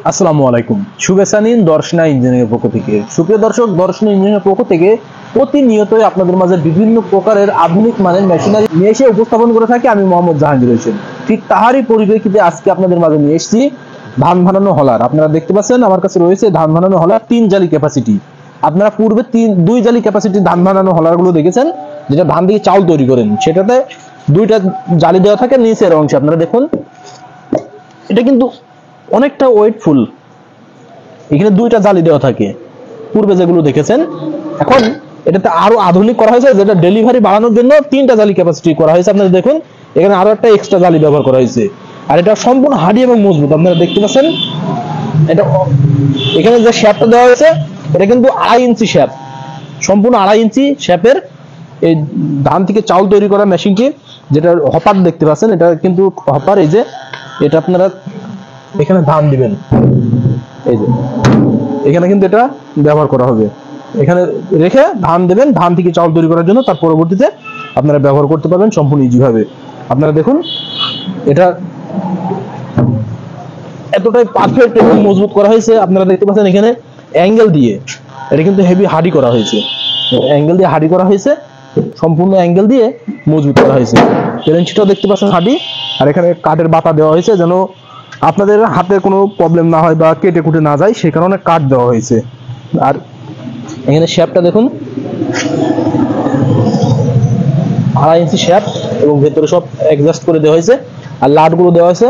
আসসালামু আলাইকুম। শুভেচ্ছা নিন দর্শনা ইঞ্জিনিয়ারিং পক্ষ থেকে। সুপ্রিয় দর্শক, দর্শনা ইঞ্জিনিয়ারিং পক্ষ থেকে প্রতিনিয়তই আপনাদের মাঝে বিভিন্ন প্রকারের আধুনিক মানের মেশিনারি নিয়ে এসে উপস্থাপন করে থাকি আমি মোহাম্মদ জাহাঙ্গীর হোসেন। ঠিক তাহারই পরিপ্রেক্ষিতে আজকে আপনাদের মাঝে নিয়ে এসেছি ধান ভানানো হলার। আপনারা দেখতে পাচ্ছেন আমার কাছে রয়েছে ধান ভানানো হলার 3 জালি ক্যাপাসিটি। আপনারা পূর্বে 2 জালি ক্যাপাসিটির ধান ভানানো হলারগুলো দেখেছেন, যেটা ধান থেকে চাউল তৈরি করেন। সেটাতে 2টা জালি দেওয়া থাকে নিচের অংশে। আপনারা দেখুন, এটা কিন্তু অনেকটা ওয়েটফুল। এখানে 2টা জালি দেওয়া থাকে পূর্বে যেগুলো দেখেছেন। এখন এটাতে আরো আধুনিক করা হয়েছে, যেটা ডেলিভারি বাড়ানোর জন্য 3টা জালি ক্যাপাসিটি করা হয়েছে। আপনারা দেখুন, এখানে আরো একটা এক্সট্রা জালি ব্যবহার করা হয়েছে। আর এটা সম্পূর্ণ হার্ডি এবং মজবুত। আপনারা দেখতে পাচ্ছেন, এটা এখানে যে শ্যাপটা দেওয়া হয়েছে এটা কিন্তু 2.5 ইঞ্চি শ্যাপ, সম্পূর্ণ 2.5 ইঞ্চি শ্যাপের এই ধান থেকে চাউল তৈরি করা মেশিনটি, যেটা হপার দেখতে পাচ্ছেন, এটা কিন্তু হপার। এই যে এটা আপনারা এখানে ধান দিবেন, এই যে এখানে কিন্তু এটা ব্যবহার করা হবে। এখানে রেখে ধান দেবেন, ধান থেকে চাউল তৈরি করার জন্য। তার পরবর্তীতে আপনারা ব্যবহার করতে পারবেন সম্পূর্ণ ইজি ভাবে। আপনারা দেখুন, এটা এতটাই পারফেক্ট এবং মজবুত করা হয়েছে। আপনারা দেখতে পাচ্ছেন এখানে অ্যাঙ্গেল দিয়ে, এটা কিন্তু হেভি হার্ডি করা হয়েছে। অ্যাঙ্গেল দিয়ে হার্ডি করা হয়েছে, সম্পূর্ণ অ্যাঙ্গেল দিয়ে মজবুত করা হয়েছে। পেরেন্সিটাও দেখতে পাচ্ছেন হার্ডি। আর এখানে কাঠের বাতা দেওয়া হয়েছে, যেন আপনাদের হাতের কোনো প্রবলেম না হয় বা কেটে কুটে না যায়, সেই কারণে কাঠ দেওয়া হয়েছে। আর এখানে শ্যাপটা দেখুন, 2.5 ইঞ্চি শ্যাপ, এবং ভেতরে সব অ্যাডজাস্ট করে দেওয়া হয়েছে। আর লাটগুলো দেওয়া হয়েছে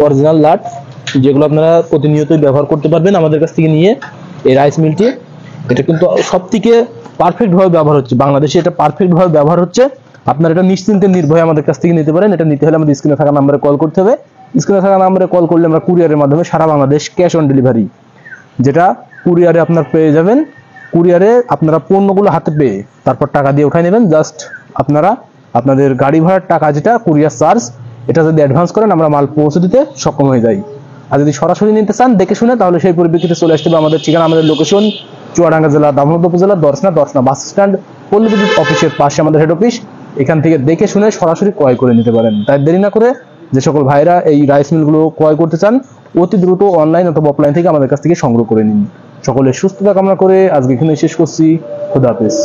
অরিজিনাল লাট, যেগুলো আপনারা প্রতিনিয়তই ব্যবহার করতে পারবেন আমাদের কাছ থেকে নিয়ে। এই রাইস মিলটি, এটা কিন্তু সব থেকে পারফেক্ট ভাবে ব্যবহার হচ্ছে বাংলাদেশে। এটা পারফেক্ট ভাবে ব্যবহার হচ্ছে। আপনারা এটা নিশ্চিন্তে নির্ভয়ে আমাদের কাছ থেকে নিতে পারেন। এটা নিতে হলে আমাদের স্ক্রিনে থাকা নাম্বারে কল করতে হবে। স্ক্রিনে থাকা নাম্বারে কল করলে আমরা কুরিয়ারের মাধ্যমে সারা বাংলাদেশ ক্যাশ অন ডেলিভারি, যেটা কুরিয়ারে আপনার পেয়ে যাবেন। কুরিয়ারে আপনারা পণ্যগুলো হাতে পেয়ে তারপর টাকা দিয়ে উঠাই নেবেন। জাস্ট আপনারা আপনাদের গাড়ি ভাড়ার টাকা, যেটা কুরিয়ার চার্জ, এটা যদি অ্যাডভান্স করেন আমরা মাল পৌঁছে দিতে সক্ষম হয়ে যাই। আর যদি সরাসরি নিতে চান দেখে শুনে, তাহলে সেই পরিপ্রেক্ষিতে চলে আসতে হবে। আমাদের ঠিকানা, আমাদের লোকেশন চুয়াডাঙ্গা জেলা দামোদর উপজেলা দর্শনা বাস স্ট্যান্ড, পল্লী বিদ্যুৎ অফিসের পাশে আমাদের হেড অফিস। এখান থেকে দেখে শুনে সরাসরি ক্রয় করে নিতে পারেন। তাই দেরি না করে যে সকল ভাইরা এই রাইস মিলগুলো ক্রয় করতে চান, অতি দ্রুত অনলাইন অথবা অফলাইন থেকে আমাদের কাছ থেকে সংগ্রহ করে নিন। সকলের সুস্থতা কামনা করে আজকে এখানে শেষ করছি। খুদা হাফেজ।